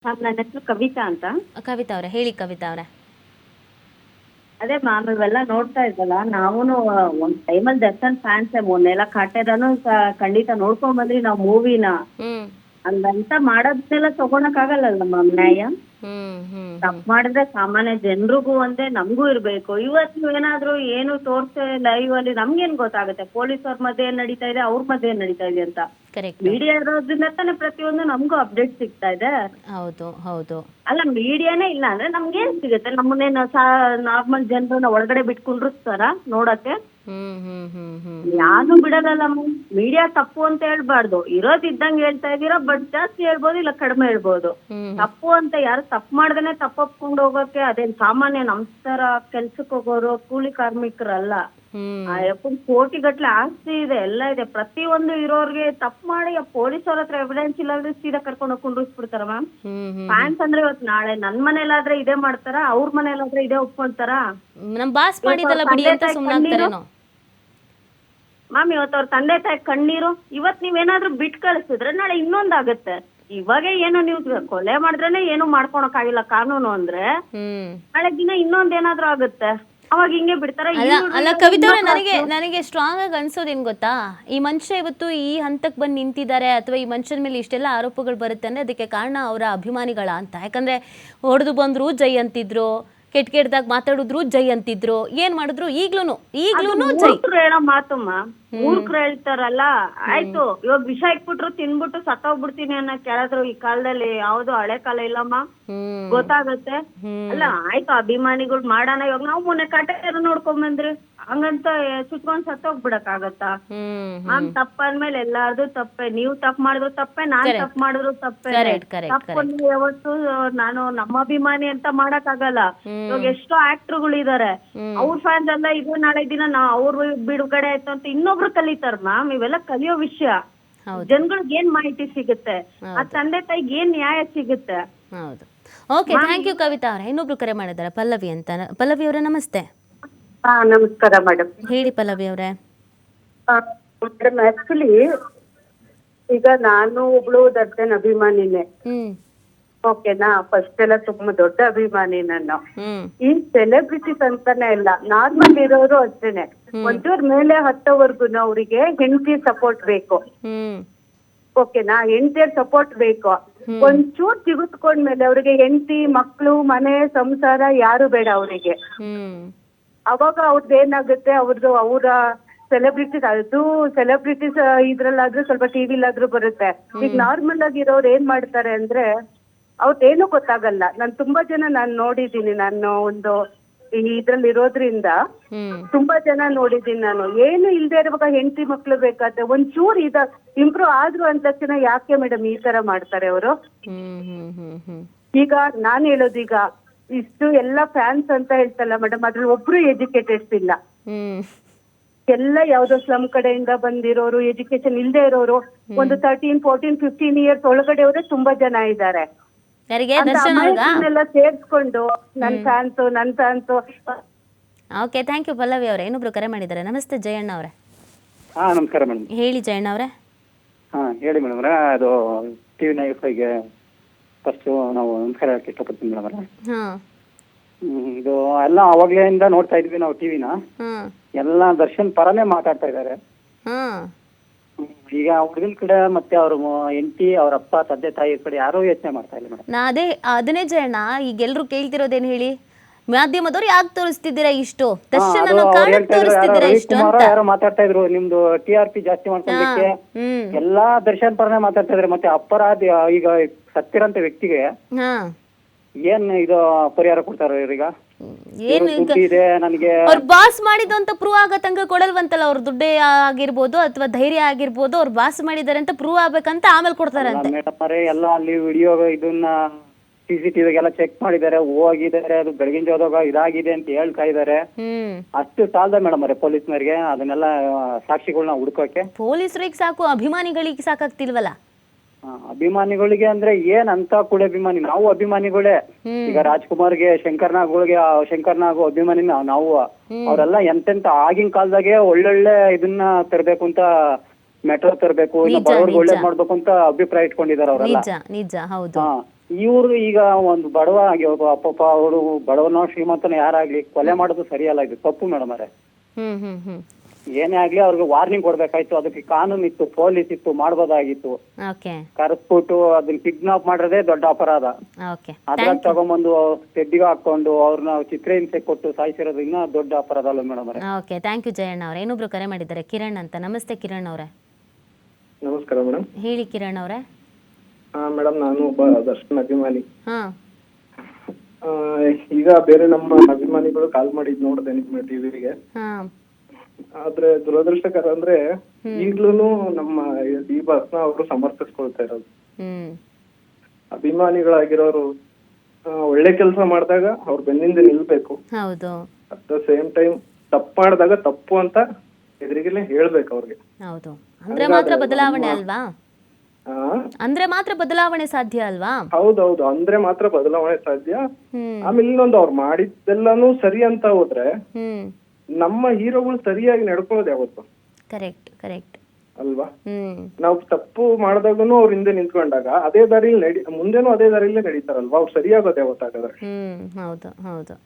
Ma'am ನನ್ನ ಹೆಸರು ಕವಿತಾ ಅಂತ. ಕವಿತಾ ಅವರೇ, ಹೇಳಿ ಕವಿತಾ ಅವರೇ. ಅದೇ ಮ್ಯಾಮ್ ಇವೆಲ್ಲ ನೋಡ್ತಾ ಇದ್ದಲ್ಲ ನಾವೂನು ಒಂದ್ ಟೈಮಲ್ಲಿ ದರ್ಶನ್ ಫ್ಯಾನ್ಸೇ. ಮೊನ್ನೆಲ್ಲ ಕಾಟೇರನು ಖಂಡಿತ ನೋಡ್ಕೊಂಡ್ ಬಂದ್ರಿ ನಾವು ಮೂವಿನ. ಹ್ಮ್ ಹಂಗಂತ ಮಾಡೋದನ್ನೆಲ್ಲ ತಗೊಳಕ್ಕಾಗಲ್ಲಲ್ಲ ಮ್ಯಾಮ್ ನ್ಯಾಯ. ಹ್ಮ್ ಹ್ಮ್ ಹ್ಮ್ ತಪ್ಪು ಮಾಡಿದ್ರೆ ಸಾಮಾನ್ಯ ಜನರಿಗೂ ಒಂದೇ ನಮಗೂ ಇರಬೇಕು. ಇವತ್ತು ನೀವೇನಾದ್ರೂ ಏನು ತೋರಿಸ್ತಾ ಲೈವ್ ಅಲ್ಲಿ ನಮ್ಗೇನು ಗೊತ್ತಾಗುತ್ತೆ ಪೊಲೀಸವ್ರ ಮಧ್ಯೆ ಏನು ನಡೀತಾ ಇದೆ, ಅವ್ರ ಮಧ್ಯೆ ಏನು ನಡೀತಾ ಇದೆ ಅಂತ. ಕರೆಕ್ಟ್. ಮೀಡಿಯಾ ಇರೋದ್ರಿಂದ ತಾನೇ ಪ್ರತಿಯೊಂದು ನಮಗೂ ಅಪ್ಡೇಟ್ ಸಿಗ್ತಾ ಇದೆ. ಹೌದು ಹೌದು. ಅಲ್ಲ ಮೀಡಿಯಾನೇ ಇಲ್ಲ ಅಂದ್ರೆ ನಮ್ಗೇನ್ ಸಿಗುತ್ತೆ? ನಮ್ಮನ್ನೇನು ನಾರ್ಮಲ್ ಜನರನ್ನ ಒಳಗಡೆ ಬಿಟ್ಟು ಕುಂಡ್ರಿಸ್ತಾರ ನೋಡಕ್ಕೆ? ಹ್ಮ್ ಹ್ಮ್ ಹ್ಮ್ ಹ್ಮ್ ಯಾರು ಬಿಡಲ್ಲ. ಮೀಡಿಯಾ ತಪ್ಪು ಅಂತ ಹೇಳ್ಬಾರ್ದು, ಇರೋದ್ ಇದ್ದಂಗೆ ಹೇಳ್ತಾ ಇದೀರಾ. ಬಟ್ ಜಾಸ್ತಿ ಹೇಳ್ಬೋದು, ಇಲ್ಲ ಕಡಿಮೆ ಹೇಳ್ಬೋದು. ಹ್ಮ್ ತಪ್ಪು ಅಂತ ಯಾರು ತಪ್ಪು ಮಾಡ್ದೇನೆ ತಪ್ಪೊಪ್ಕೊಂಡು ಹೋಗೋಕೆ ಅದೇನ್ ಸಾಮಾನ್ಯ ನಮ್ ತರ ಕೆಲ್ಸಕ್ಕೆ ಹೋಗೋರು ಕೂಲಿ ಕಾರ್ಮಿಕರಲ್ಲ. ಹ್ಮ್ ಆ ಯಪ್ಪನ್ ಕೋಟಿಗಟ್ಲೆ ಆಸ್ತಿ ಇದೆ, ಎಲ್ಲ ಇದೆ. ಪ್ರತಿಯೊಂದು ಇರೋರ್ಗೆ ತಪ್ಪು ಮಾಡಿ ಪೊಲೀಸವ್ರ ಹತ್ರ ಎವಿಡೆನ್ಸ್ ಇಲ್ಲ ಅಂದ್ರೆ ಸೀದಾ ಕರ್ಕೊಂಡು ಹೋಗಿ ಕುಂಡ್ರಿಸ್ಬಿಡ್ತಾರ ಮ್ಯಾಮ್. ಹ್ಮ್ ಹ್ಮ್ ಫ್ಯಾನ್ಸ್ ಅಂದ್ರೆ ಇವತ್ತು ನಾಳೆ ನನ್ ಮನೇಲಾದ್ರೆ ಇದೇ ಮಾಡ್ತಾರ, ಅವ್ರ ಮನೇಲಾದ್ರೆ ಇದೇ ಒಪ್ಕೊಂತಾರ. ನಮ್ ಬಾಸ್ ಇವತ್ತು ಮಾಡಿದಲ್ಲ ಅವ್ರ ಬಿಡಿ ತಂದೆ ಅಂತ ತಾಯಿ ಸುಮ್ನಾಗ್ತಾರೇನೋ. ಮ್ಯಾಮ್ ಇವತ್ತು ಅವ್ರ ತಂದೆ ತಾಯಿ ಕಣ್ಣೀರು. ಇವತ್ ನೀವೇನಾದ್ರೂ ಬಿಟ್ ಕಳಿಸಿದ್ರೆ ನಾಳೆ ಇನ್ನೊಂದಾಗತ್ತೆ. ಇವಾಗ ಏನು ನೀವು ಕೊಲೆ ಮಾಡಿದ್ರೇನೆ ಏನು ಮಾಡ್ಕೊಳಕ್ಕಾಗಿಲ್ಲ ಕಾನೂನು ಅಂದ್ರೆ, ಹ್ಮ್ ನಾಳೆ ದಿನ ಇನ್ನೊಂದೇನಾದ್ರೂ ಆಗುತ್ತೆ. ಅವಾಗ ಹಿಂಗೆ ಬಿಡ್ತಾರ. ಅಲ್ಲ ಕವಿತಾ ಅವ್ರೆ, ನನಗೆ ಸ್ಟ್ರಾಂಗ್ ಆಗಿ ಅನ್ಸೋದು ಏನ್ ಗೊತ್ತಾ, ಈ ಮನುಷ್ಯ ಇವತ್ತು ಈ ಹಂತಕ್ಕೆ ಬಂದು ನಿಂತಿದ್ದಾರೆ ಅಥವಾ ಈ ಮನುಷ್ಯನ ಮೇಲೆ ಇಷ್ಟೆಲ್ಲ ಆರೋಪಗಳು ಬರುತ್ತೆ ಅಂದ್ರೆ ಅದಕ್ಕೆ ಕಾರಣ ಅವರ ಅಭಿಮಾನಿಗಳ ಅಂತ. ಯಾಕಂದ್ರೆ ಹೊಡೆದು ಬಂದ್ರು ಜೈ ಅಂತಿದ್ರು, ಕೆಟ್ಟದಾಗ ಮಾತಾಡಿದ್ರು ಜೈ ಅಂತಿದ್ರು, ಏನ್ ಮಾಡಿದ್ರು ಈಗ್ಲೂನು ಜೈ. ಹೇಳೋ ಮಾತಮ್ಮ ಮೂರ್ಖರು ಹೇಳ್ತಾರಲ್ಲ. ಆಯ್ತು ಇವಾಗ ವಿಷ ಇಟ್ಬಿಟ್ರು ತಿನ್ಬಿಟ್ಟು ಸತ್ತೋಗ್ಬಿಡ್ತೀನಿ ಅನ್ನೋ ಕೇಳಿದ್ರು ಈ ಕಾಲದಲ್ಲಿ ಯಾವ್ದು ಹಳೆ ಕಾಲ ಇಲ್ಲಮ್ಮ. ಗೊತ್ತಾಗತ್ತೆ. ಅಲ್ಲ ಆಯ್ತು ಅಭಿಮಾನಿಗಳು ಮಾಡೋಣ. ಇವಾಗ ನಾವು ಮೊನ್ನೆ ಕಾಟೇರ ನೋಡ್ಕೊಂಡ್ ಬಂದ್ರಿ, ಹಂಗಂತ ಸುತ್ಕೊಂಡ್ ಸತ್ತೋಗ್ಬಿಡಕ್ ಆಗತ್ತಾ? ನಾನ್ ತಪ್ಪ ಅಂದ್ಮೇಲೆ ಎಲ್ಲಾರ್ದು ತಪ್ಪೆ. ನೀವು ತಪ್ಪು ಮಾಡಿದ್ರು ತಪ್ಪೆ, ನಾನ್ ತಪ್ಪು ಮಾಡಿದ್ರು ತಪ್ಪೆ. ತಪ್ಪನ್ನು ಯಾವತ್ತು ನಾನು ನಮ್ಮ ಅಭಿಮಾನಿ ಅಂತ ಮಾಡಕ್ ಆಗಲ್ಲ. ಇವಾಗ ಎಷ್ಟೋ ಆಕ್ಟರ್ಗಳಿದಾರೆ, ಅವ್ರ ಫ್ಯಾನ್ಸ್ ಎಲ್ಲ ಇದು ನಾಳೆ ದಿನ ಅವ್ರು ಬಿಡುಗಡೆ ಆಯ್ತು ಅಂತ ಇನ್ನೊಬ್ರು ಕಲಿತಾರ ಮ್ಯಾಮ್. ಇವೆಲ್ಲ ಕಲಿಯೋ ವಿಷಯ. ಜನಗಳಿಗೆ ಏನ್ ಮಾಹಿತಿ ಸಿಗುತ್ತೆ, ಆ ತಂದೆ ತಾಯಿಗೆ ಏನ್ ನ್ಯಾಯ ಸಿಗುತ್ತೆ? ಹೌದು. ಓಕೆ, ಥ್ಯಾಂಕ್ ಯು ಕವಿತಾ ಅವರೇ. ಇನ್ನೊಬ್ರು ಕರೆ ಮಾಡಿದ್ದಾರೆ, ಪಲ್ಲವಿ ಅಂತ. ಪಲ್ಲವಿ ಅವರೇ ನಮಸ್ತೆ. ನಮಸ್ಕಾರ ಮೇಡಮ್. ಹೇಳಿ ಪಲ್ಲವಿ ಅವರೇ. ಮೇಡಮ್ ಆಕ್ಚುಲಿ ಈಗ ನಾನು ಒಬ್ಳು ದರ್ಶನ್ ಅಭಿಮಾನಿನೇ. ಓಕೆನಾ? ಫಸ್ಟ್ ಎಲ್ಲ ತುಂಬಾ ದೊಡ್ಡ ಅಭಿಮಾನಿ ನಾನು. ಈ ಸೆಲೆಬ್ರಿಟೀಸ್ ಅಂತಾನೆ ಇಲ್ಲ, ನಾರ್ಮಲ್ ಇರೋರು ಅಷ್ಟೇನೆ. ಒಂಚೂರ್ ಮೇಲೆ ಹತ್ತೋವರ್ಗು ಅವ್ರಿಗೆ ಹೆಂಡತಿ ಸಪೋರ್ಟ್ ಬೇಕು. ಓಕೆನಾ? ಹೆಂಡತಿಯರ್ ಸಪೋರ್ಟ್ ಬೇಕು. ಒಂಚೂರ್ ಸಿಗುತ್ಕೊಂಡ್ಮೇಲೆ ಅವ್ರಿಗೆ ಹೆಂಡತಿ ಮಕ್ಳು ಮನೆ ಸಂಸಾರ ಯಾರು ಬೇಡ ಅವರಿಗೆ. ಅವಾಗ ಅವ್ರದ್ದು ಏನಾಗುತ್ತೆ, ಅವರ ಸೆಲೆಬ್ರಿಟೀಸ್, ಅದು ಸೆಲೆಬ್ರಿಟೀಸ್ ಇದ್ರಲ್ಲಾದ್ರೂ ಸ್ವಲ್ಪ ಟಿವಿಲಾದ್ರೂ ಬರುತ್ತೆ. ಈಗ ನಾರ್ಮಲ್ ಆಗಿರೋರು ಏನ್ ಮಾಡ್ತಾರೆ ಅಂದ್ರೆ ಅವ್ರದ್ದೇನು ಗೊತ್ತಾಗಲ್ಲ. ನಾನು ತುಂಬಾ ಜನ ನೋಡಿದ್ದೀನಿ. ನಾನು ಒಂದು ಇದ್ರಲ್ಲಿ ಇರೋದ್ರಿಂದ ತುಂಬಾ ಜನ ನೋಡಿದ್ದೀನಿ ನಾನು. ಏನು ಇಲ್ದೇ ಇರುವಾಗ ಹೆಂಡತಿ ಮಕ್ಳು ಬೇಕಾದ್ರೆ ಒಂಚೂರು ಇಂಪ್ರೂವ್ ಆದ್ರು ಅಂದ ತಕ್ಷಣ ಯಾಕೆ ಮೇಡಮ್ ಈ ತರ ಮಾಡ್ತಾರೆ ಅವರು? ಈಗ ನಾನ್ ಹೇಳೋದೀಗ ಇಷ್ಟು ಎಲ್ಲ ಫ್ಯಾನ್ಸ್ ಅಂತ ಹೇಳ್ತಲ್ಲ ಮೇಡಮ್, ಅದ್ರಲ್ಲಿ ಒಬ್ರು ಎಜುಕೇಟೆಡ್ಸ್ ಇಲ್ಲ. ಎಲ್ಲ ಯಾವ್ದೋ ಸ್ಲಮ್ ಕಡೆಯಿಂದ ಬಂದಿರೋರು, ಎಜುಕೇಶನ್ ಇಲ್ದೇ ಇರೋರು, ಒಂದು 13, 14, 15 ಇಯರ್ಸ್ ಒಳಗಡೆಯವರೇ ತುಂಬಾ ಜನ ಇದ್ದಾರೆ. ಸೇರ್ಸ್ಕೊಂಡು ನನ್ fans. Okay, thank you Pallavi ಅವರೇ. ಇನ್ನೊಬ್ರು ಕರೆ ಮಾಡಿದ್ದಾರೆ. ನಮಸ್ತೆ ಜಯಣ್ಣ ಅವರೇ. ನಮಸ್ಕಾರ ಮೇಡಮ್. ಹೇಳಿ ಜಯಣ್ಣ ಅವರೇ. ಹೇಳಿ ಮೇಡಮ್. ಅದು ಟಿವಿ ನೈನ್ಗೆ ಫಸ್ಟ್ ನಾವು ನಮಸ್ಕಾರ ಹೇಳಕ್ಕೆ ಇಷ್ಟಪಡ್ತೀನಿ ಮೇಡಮ್. ಇದು ಎಲ್ಲ ಅವಾಗ್ಲಿಂದ ನೋಡ್ತಾ ಇದ್ವಿ ನಾವು ಟಿವಿನ. ಎಲ್ಲ ದರ್ಶನ್ ಪರನೇ ಮಾತಾಡ್ತಾ ಇದ್ದಾರೆ. ಈಗ ಹುಡುಗನ ಕಡೆ ಮತ್ತೆ ಅವ್ರ ಹೆಂಡತಿ, ಅವ್ರ ಅಪ್ಪ, ತಂದೆ ತಾಯಿ ಕಡೆ ಯಾರು ಯೋಚನೆ ಮಾಡ್ತಾ ಇಲ್ಲ ಮೇಡಮ್. ಅದನ್ನೇ ಜಯಣ್ಣ ಈಗ ಎಲ್ರು ಕೇಳ್ತಿರೋದೇನ್ ಹೇಳಿ, ಮಾಧ್ಯಮದವ್ರು ಯಾಕೆ ತೋರಿಸ್ತಿದ್ದೀರಾ ಇಷ್ಟು, ದರ್ಶನ್ ಅನ್ನೋ ಕಾರಣ ತೋರಿಸ್ತಿದ್ದೀರಾ ಇಷ್ಟು ಅಂತ. ಯಾರೋ ಮಾತಾಡ್ತಾ ಇದ್ರು, ನಿಮ್ದು TRP ಜಾಸ್ತಿ ಮಾಡ್ಕೊಳ್ಳಿಕ್ಕೆ ಎಲ್ಲಾ ದರ್ಶನ್ ಪರನೇ ಮಾತಾಡ್ತಾ ಇದ್ರೆ. ಮತ್ತೆ ಅಪರಾಧಿ ಈಗ ಸತ್ತಿರಂತ ವ್ಯಕ್ತಿಗೆ ಏನ್ ಇದು ಪರಿಹಾರ ಕೊಡ್ತಾರ ಈಗ? ಅವ್ರ ಬಾಸ್ ಮಾಡಿದ್ದು ಅಂತ ಪ್ರೂವ್ ಆಗೋ ತನಕ ಕೊಡಲ್ವಂತಲ್ಲ. ಅವ್ರ ದುಡ್ಡೇ ಆಗಿರ್ಬೋದು ಅಥವಾ ಧೈರ್ಯ ಆಗಿರ್ಬೋದು, ಅವ್ರ ಬಾಸ್ ಮಾಡಿದಾರೆ ಅಂತ ಪ್ರೂವ್ ಆಗ್ಬೇಕಂತ ಆಮೇಲೆ ಕೊಡ್ತಾರಂತೆ. ಎಲ್ಲ ಅಲ್ಲಿ ವಿಡಿಯೋ ಇದನ್ನ CCTV ಎಲ್ಲ ಚೆಕ್ ಮಾಡಿದ್ದಾರೆ, ಹೋಗಿದ್ದಾರೆ, ಅದು ಬೆಳಗಿನ ಜಾವದಾಗ ಇದಾಗಿದೆ ಅಂತ ಹೇಳ್ತಾ ಇದಾರೆ. ಅಷ್ಟು ಸಾಲದ ಮೇಡಮ್ ಅವರೇ ಪೊಲೀಸ್ನವ್ರಿಗೆ ಅದನ್ನೆಲ್ಲ ಸಾಕ್ಷಿಗಳನ್ನ ಹುಡುಕೋಕೆ. ಪೊಲೀಸರಿಗೆ ಸಾಕು, ಅಭಿಮಾನಿಗಳಿಗೆ ಸಾಕಾಗ್ತಿಲ್ವಲ್ಲ. ಅಭಿಮಾನಿಗಳಿಗೆ ಅಂದ್ರೆ ಏನ್ ಅಂತ ಕೂಡ ಅಭಿಮಾನಿ, ನಾವು ಅಭಿಮಾನಿಗಳೇ. ಈಗ ರಾಜ್ಕುಮಾರ್ಗೆ, ಶಂಕರ್ನಾಗು ಅಭಿಮಾನಿ ನಾವು. ಅವರೆಲ್ಲ ಎಂತೆಂತ ಆಗಿನ ಕಾಲದಾಗೆ ಒಳ್ಳೊಳ್ಳೆ ಇದನ್ನ ತರಬೇಕು ಅಂತ, ಮೆಟ್ರೋ ತರಬೇಕು, ಇಲ್ಲ ಬಡವರ್ಗೆ ಒಳ್ಳೇದ್ ಮಾಡ್ಬೇಕು ಅಂತ ಅಭಿಪ್ರಾಯ ಇಟ್ಕೊಂಡಿದ್ದಾರೆ ಅವರೆಲ್ಲ. ನಿಜ ಹೌದು. ಇವ್ರು ಈಗ ಒಂದು ಬಡವ ಆಗಿ ಪಾಪ ಅವರು ಬಡವನೋ ಶ್ರೀಮಂತನೋ ಯಾರಾಗ್ಲಿ ಕೊಲೆ ಮಾಡೋದು ಸರಿಯಲ್ಲ, ಇದು ತಪ್ಪು ಮೇಡಮ್ ಅವರೇ. ಏನೇ ಆಗ್ಲಿ ಅವ್ರಿಗೆ ವಾರ್ನಿಂಗ್ ಕೊಡ್ಬೇಕಾಯ್ತು, ಅದಕ್ಕೆ ಕಾನೂನು ಇತ್ತು, ಪೊಲೀಸ್ ಇತ್ತು, ಮಾಡ್ಬೋದಾಗಿತ್ತು. ಕರೆಸ್ಬಿಟ್ಟು ಅದನ್ನ ಕಿಡ್ನಾಪ್ ಮಾಡೋದೇ ದೊಡ್ಡ ಅಪರಾಧ. ಅದ್ರಾಗ ತಗೊಂಬಂದು ತೆಡ್ಡಿಗೆ ಹಾಕೊಂಡು ಅವ್ರನ್ನ ಚಿತ್ರಹಿಂಸೆ ಕೊಟ್ಟು ಸಾಯಿಸಿರೋದು ಇನ್ನೂ ದೊಡ್ಡ ಅಪರಾಧ ಅಲ್ಲ ಮೇಡಮ್ ಅವರೇ. ಓಕೆ, ಥ್ಯಾಂಕ್ ಯು ಜಯಣ್ಣ ಅವ್ರೆ. ಇನ್ನೊಬ್ರು ಕರೆ ಮಾಡಿದ್ದಾರೆ, ಕಿರಣ್ ಅಂತ. ನಮಸ್ತೆ ಕಿರಣ್ ಅವರೇ. ನಮಸ್ಕಾರ ಮೇಡಮ್. ಹೇಳಿ ಕಿರಣ್ ಅವರೇ. ಮೇಡಮ್, ನಾನು ಒಬ್ಬ ದರ್ಶನ್ ಅಭಿಮಾನಿ. ಈಗ ಬೇರೆ ನಮ್ಮ ಅಭಿಮಾನಿಗಳು ಕಾಲ್ ಮಾಡಿದ್ ನೋಡಿದೆ ನಿಮ್ಮ ಟಿವಿಗೆ. ಆದ್ರೆ ದುರದೃಷ್ಟಕರ ಅಂದ್ರೆ ಈಗ್ಲೂನು ನಮ್ಮ ಡಿ ಬಾಸ್ನ ಅವರು ಸಮರ್ಥಿಸ್ಕೊಳ್ತಾ ಇರೋದು. ಅಭಿಮಾನಿಗಳಾಗಿರೋರು ಒಳ್ಳೆ ಕೆಲಸ ಮಾಡಿದಾಗ ಅವ್ರ ಬೆನ್ನಿಂದ ನಿಲ್ಬೇಕು. ಅಟ್ ದ ಸೇಮ್ ಟೈಮ್ ತಪ್ಪು ಮಾಡಿದಾಗ ತಪ್ಪು ಅಂತ ಎದುರಿಗೆಲ್ಲ ಹೇಳ್ಬೇಕು ಅವ್ರಿಗೆ. ಹೌದು, ಅಂದ್ರೆ ಮಾತ್ರ ಬದಲಾವಣೆ ಅಲ್ವಾ? ಅಂದ್ರೆ ಮಾತ್ರ ಬದಲಾವಣೆ ಸಾಧ್ಯ ಅಲ್ವಾ? ಹೌದೌದು, ಅಂದ್ರೆ ಮಾತ್ರ ಬದಲಾವಣೆ ಸಾಧ್ಯ. ಆಮೇಲೆ ಇನ್ನೊಂದು, ಅವ್ರು ಮಾಡಿದ್ದೆಲ್ಲಾನು ಸರಿ ಅಂತ ಹೋದ್ರೆ ನಮ್ಮ ಹೀರೋಗಳು ಸರಿಯಾಗಿ ನಡ್ಕೊಳ್ಳೋದು ಯಾವತ್ತು? ಕರೆಕ್ಟ್ ಕರೆಕ್ಟ್ ಅಲ್ವಾ? ನಾವು ತಪ್ಪು ಮಾಡಿದಾಗನು ಅವ್ರ ಹಿಂದೆ ನಿಂತ್ಕೊಂಡಾಗ ಅದೇ ದಾರಿಲಿ ಮುಂದೆನೂ ಅದೇ ದಾರಿಲೇ ನಡೀತಾರಲ್ವಾ, ಅವ್ರು ಸರಿಯಾಗೋದು ಯಾವತ್ತಾಗಾದ್ರೆ. ಹೌದು ಹೌದು.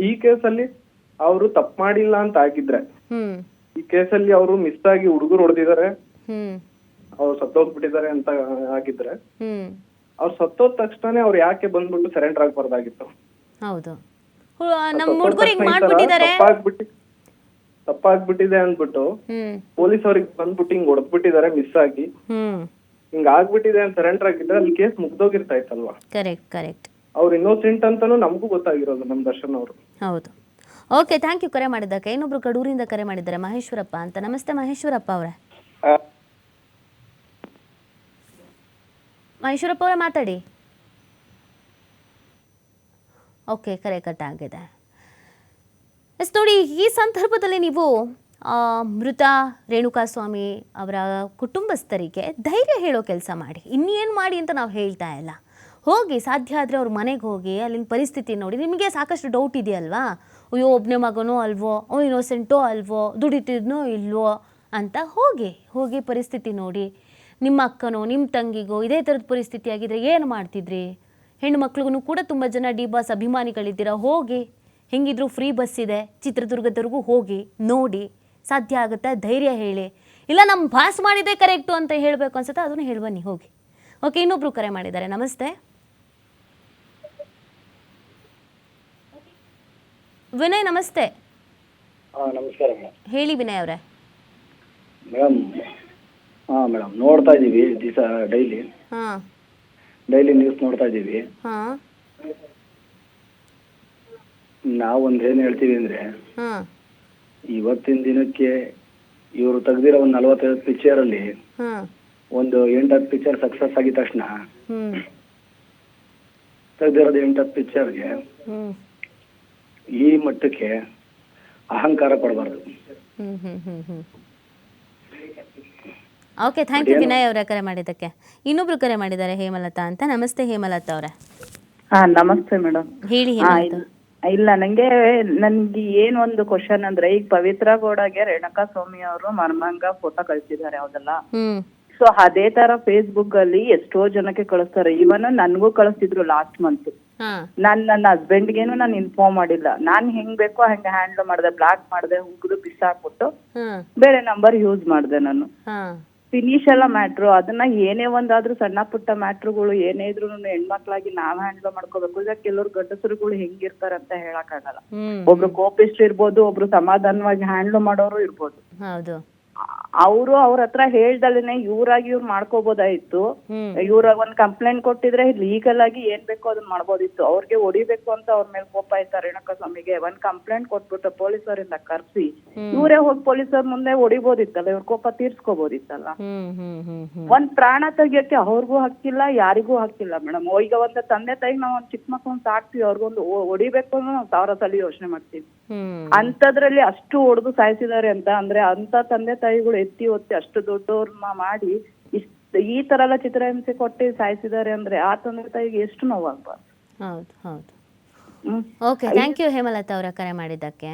ಈ ಕೇಸಲ್ಲಿ ಅವರು ತಪ್ಪು ಮಾಡಿಲ್ಲ ಅಂತ ಆಗಿದ್ರೆ, ಈ ಕೇಸಲ್ಲಿ ಅವರು ಮಿಸ್ ಆಗಿ ಹುಡುಗರು ಹೊಡೆದಿದ್ದಾರೆ, ಅವ್ರು ಸತ್ತೋಗ್ಬಿಟ್ಟಿದ್ದಾರೆ ಅಂತ ಆಗಿದ್ರೆ, ಅವ್ರು ಸತ್ತೋದ ತಕ್ಷಣ ಅವ್ರು ಯಾಕೆ ಬಂದ್ಬಿಟ್ಟು ಸರೆಂಡರ್ ಆಗ್ಬಾರ್ದಾಗಿತ್ತು? ಹೌದು, ನಮ್ಮ ಹುಡುಗರಿಗೆ ಮಾಡ್ಬಿಟ್ಟಿದ್ದಾರೆ, ತಪ್ಪಾಗ್ಬಿಟ್ಟಿದೆ ಅಂದ್ಬಿಟ್ಟು ಪೊಲೀಸ್ ಅವ್ರಿಗೆ ಬಂದ್ಬಿಟ್ಟು ಹಿಂಗ್ ಹೊಡೆದ್ಬಿಟ್ಟಿದ್ದಾರೆ ಮಿಸ್ ಆಗಿ, ಹಿಂಗ್ ಆಗ್ಬಿಟ್ಟಿದೆ ಅಂತ ಸರೆಂಡರ್ ಆಗಿದ್ರೆ ಅಲ್ಲಿ ಕೇಸ್ ಮುಗ್ದೋಗಿರ್ತಾ ಇತ್ತಲ್ವಾ? Correct correct. ಅವ್ರು ಇನ್ನೋಸೆಂಟ್ ಅಂತಾನು ನಮಗೂ ಗೊತ್ತಾಗಿರೋದು, ನಮ್ ದರ್ಶನ್ ಅವರು. ಹೌದು. ಓಕೆ, ಥ್ಯಾಂಕ್ ಯು ಕರೆ ಮಾಡಿದ್ದಕ್ಕೆ. ಇನ್ನೊಬ್ರು ಕಡೂರಿಂದ ಕರೆ ಮಾಡಿದ್ದಾರೆ, ಮಹೇಶ್ವರಪ್ಪ ಅಂತ. ನಮಸ್ತೆ ಮಹೇಶ್ವರಪ್ಪ ಅವರೇ. ಮಹೇಶ್ವರಪ್ಪ ಅವರೇ ಮಾತಾಡಿ. ಓಕೆ, ಕರೆ ಕಟ್ ಆಗಿದೆ. ಎಸ್, ನೋಡಿ, ಈ ಸಂದರ್ಭದಲ್ಲಿ ನೀವು ಮೃತ ರೇಣುಕಾಸ್ವಾಮಿ ಅವರ ಕುಟುಂಬಸ್ಥರಿಗೆ ಧೈರ್ಯ ಹೇಳೋ ಕೆಲಸ ಮಾಡಿ. ಇನ್ನೇನು ಮಾಡಿ ಅಂತ ನಾವು ಹೇಳ್ತಾ ಇಲ್ಲ. ಹೋಗಿ, ಸಾಧ್ಯ ಆದರೆ ಅವ್ರ ಮನೆಗೆ ಹೋಗಿ ಅಲ್ಲಿನ ಪರಿಸ್ಥಿತಿ ನೋಡಿ. ನಿಮಗೆ ಸಾಕಷ್ಟು ಡೌಟ್ ಇದೆಯಲ್ವಾ, ಅಯ್ಯೋ ಒಬ್ಬನೇ ಮಗನೋ ಅಲ್ವೋ, ಅವ್ನು ಇನ್ನೋಸೆಂಟೋ ಅಲ್ವೋ, ದುಡಿತಿದ್ನೋ ಇಲ್ವೋ ಅಂತ. ಹೋಗಿ ಪರಿಸ್ಥಿತಿ ನೋಡಿ. ನಿಮ್ಮ ಅಕ್ಕನೋ ನಿಮ್ಮ ತಂಗಿಗೋ ಇದೇ ಥರದ ಪರಿಸ್ಥಿತಿ ಆಗಿದ್ರೆ ಏನು ಮಾಡ್ತಿದ್ರಿ? ಹೆಣ್ಣು ಮಕ್ಳಿಗೂ ಕೂಡ ತುಂಬ ಜನ ಡಿ ಬಾಸ್ ಅಭಿಮಾನಿಗಳಿದ್ದೀರಾ. ಹೋಗಿ, ಹೆಂಗಿದ್ರು ಫ್ರೀ ಬಸ್ ಇದೆ, ಚಿತ್ರದುರ್ಗದವರೆಗೂ ಹೋಗಿ ನೋಡಿ. ಸಾಧ್ಯ ಆಗುತ್ತೆ, ಧೈರ್ಯ ಹೇಳಿ. ಇಲ್ಲ ನಮ್ಮ ಬಾಸ್ ಮಾಡಿದೆ ಕರೆಕ್ಟು ಅಂತ ಹೇಳಬೇಕು ಅನ್ಸುತ್ತೆ, ಅದನ್ನು ಹೇಳುವನ್ನಿ, ಹೋಗಿ. ಓಕೆ, ಇನ್ನೊಬ್ರು ಕರೆ ಮಾಡಿದ್ದಾರೆ. ನಮಸ್ತೆ ವಿನಯ್. ನಮಸ್ತೆ. ನಮಸ್ಕಾರ ಮೇಡಮ್. ಹೇಳಿ ವಿನಯ್ ಅವರೇ. ಮೇಡಮ್, ನೋಡ್ತಾ ಇದೀವಿ ದಿವಸ ಡೈಲಿ ನ್ಯೂಸ್ ನೋಡ್ತಾ ಇದೀವಿ. ನಾವೊಂದು ಏನ್ ಹೇಳ್ತೀವಿ ಅಂದ್ರೆ, ಇವತ್ತಿನ ದಿನಕ್ಕೆ ಇವರು ತೆಗ್ದಿರೋ ಒಂದು 45 ಪಿಕ್ಚರ್ ಅಲ್ಲಿ ಒಂದು 8-10 ಪಿಕ್ಚರ್ ಸಕ್ಸಸ್ ಆಗಿದ ತಕ್ಷಣ ತೆಗ್ದಿರೋದು 8-10 ಪಿಕ್ಚರ್ಗೆ ಈ ಮಟ್ಟಕ್ಕೆ ಅಹಂಕಾರ ಪಡಬಾರ್ದು. ಓಕೆ, ಥ್ಯಾಂಕ್ ಯು ವಿನಯ್ ಅವರೇ ಕರೆ ಮಾಡಿದ್ದಕ್ಕೆ. ಇನ್ನೊಬ್ರು ಕರೆ ಮಾಡಿದ್ದಾರೆ, ಹೇಮಲತಾ ಅಂತ. ನಮಸ್ತೆ ಹೇಮಲತಾ ಅವರೇ. ನಮಸ್ತೆ ಮೇಡಮ್. ಹೇಳಿ ಹೇಮಲತಾ. ಇಲ್ಲ, ನನ್ಗೆ ಏನ್ ಒಂದು ಕ್ವಶನ್ ಅಂದ್ರೆ, ಈಗ ಪವಿತ್ರ ಗೌಡಗೆ ರೇಣುಕಾಸ್ವಾಮಿ ಅವರು ಮರ್ಮಾಂಗ ಫೋಟೋ ಕಳ್ಸಿದ್ದಾರೆ, ಹೌದಲ್ಲ? ಸೊ ಅದೇ ತರ ಫೇಸ್ಬುಕ್ ಅಲ್ಲಿ ಎಷ್ಟೋ ಜನಕ್ಕೆ ಕಳಿಸ್ತಾರೆ. ಇವನ್ ನನ್ಗೂ ಕಳಿಸ್ತಿದ್ರು ಲಾಸ್ಟ್ ಮಂತ್. ನನ್ನ ಹಸ್ಬೆಂಡ್ಗೇನು ನಾನು ಇನ್ಫಾರ್ಮ್ ಮಾಡಿಲ್ಲ. ನಾನ್ ಹೆಂಗ್ ಬೇಕೋ ಹಂಗೆ ಹ್ಯಾಂಡಲ್ ಮಾಡ್ದೆ, ಬ್ಲಾಕ್ ಮಾಡ್ದೆ, ಹುಗ್ದು ಬಿಸಾಕ್ಬಿಟ್ಟು ಬೇರೆ ನಂಬರ್ ಯೂಸ್ ಮಾಡ್ದೆ. ನಾನು ಫಿನಿಶ್ ಎಲ್ಲ ಮ್ಯಾಟ್ರು. ಅದನ್ನ ಏನೇ ಒಂದಾದ್ರೂ ಸಣ್ಣ ಪುಟ್ಟ ಮ್ಯಾಟ್ರುಗಳು ಏನೇ ಇದ್ರು ಹೆಣ್ಮಕ್ಳಾಗಿ ನಾವ್ ಹ್ಯಾಂಡಲ್ ಮಾಡ್ಕೋಬೇಕು. ಈಗ ಕೆಲವ್ರು ಗಂಡಸರುಗಳು ಹೆಂಗಿರ್ತಾರೆ ಅಂತ ಹೇಳಕ್ ಆಗಲ್ಲ. ಒಬ್ರು ಕೋಪಿಸ್ಟ್ ಇರ್ಬೋದು, ಒಬ್ರು ಸಮಾಧಾನವಾಗಿ ಹ್ಯಾಂಡಲ್ ಮಾಡೋರು ಇರ್ಬೋದು. ಅವರು ಅವ್ರ ಹತ್ರ ಹೇಳ್ದಲ್ಲೇನೆ ಇವ್ರಾಗಿ ಇವ್ರು ಮಾಡ್ಕೋಬೋದಾಯ್ತು. ಇವ್ರ ಒಂದ್ ಕಂಪ್ಲೇಂಟ್ ಕೊಟ್ಟಿದ್ರೆ ಲೀಗಲ್ ಆಗಿ ಏನ್ ಬೇಕೋ ಅದನ್ನ ಮಾಡ್ಬೋದಿತ್ತು. ಅವ್ರಿಗೆ ಹೊಡಿಬೇಕು ಅಂತ ಅವ್ರ ಮೇಲೆ ಕೋಪ ಆಯ್ತಾ ರೇಣುಕಾಸ್ವಾಮಿಗೆ, ಒಂದ್ ಕಂಪ್ಲೇಂಟ್ ಕೊಟ್ಬಿಟ್ಟು ಪೊಲೀಸರಿಂದ ಕರ್ಸಿ ಇವರೇ ಹೋಗಿ ಪೊಲೀಸರ ಮುಂದೆ ಹೊಡಿಬೋದಿತ್ತಲ್ಲ, ಇವ್ರ ಕೋಪ ತೀರ್ಸ್ಕೋಬೋದಿತ್ತಲ್ಲ. ಒಂದ್ ಪ್ರಾಣ ತೆಗಿಯಕ್ಕೆ ಅವ್ರಿಗೂ ಹಕ್ಕಿಲ್ಲ, ಯಾರಿಗೂ ಹಕ್ಕಿಲ್ಲ ಮೇಡಮ್. ಈಗ ಒಂದ್ ತಂದೆ ತಾಯಿಗೆ ನಾವ್ ಒಂದ್ ಚಿಕ್ಕ ಮಕ್ಕಳನ್ನ ಸಾಕ್ತಿವಿ, ಅವ್ರಿಗೊಂದು ಹೊಡಿಬೇಕು ಅನ್ನೋ ನಾವು 1000 ಸಲ ಯೋಚನೆ ಮಾಡ್ತೀವಿ. ಅಂತದ್ರಲ್ಲಿ ಅಷ್ಟು ಹೊಡೆದು ಸಾಯಿಸಿದ್ದಾರೆ ಅಂತ ಅಂದ್ರೆ, ಅಂತ ತಂದೆ ತಾಯಿಗಳು ಎತ್ತಿ ಒತ್ತಿ ಅಷ್ಟು ದೊಡ್ಡವ್ರನ್ನ ಮಾಡಿ ಈ ತರ ಎಲ್ಲ ಚಿತ್ರಹಿಂಸೆ ಕೊಟ್ಟು ಸಾಯಿಸಿದ್ದಾರೆ ಅಂದ್ರೆ ಆ ತಂದೆ ತಾಯಿಗೆ ಎಷ್ಟು ನೋವಾಗ್ಬಾರ್ದು. ಹೌದು ಹೌದು. ಓಕೆ, ಥ್ಯಾಂಕ್ ಯು ಹೇಮಲತಾ ಅವರ ಕರೆ ಮಾಡಿದ್ದಕ್ಕೆ.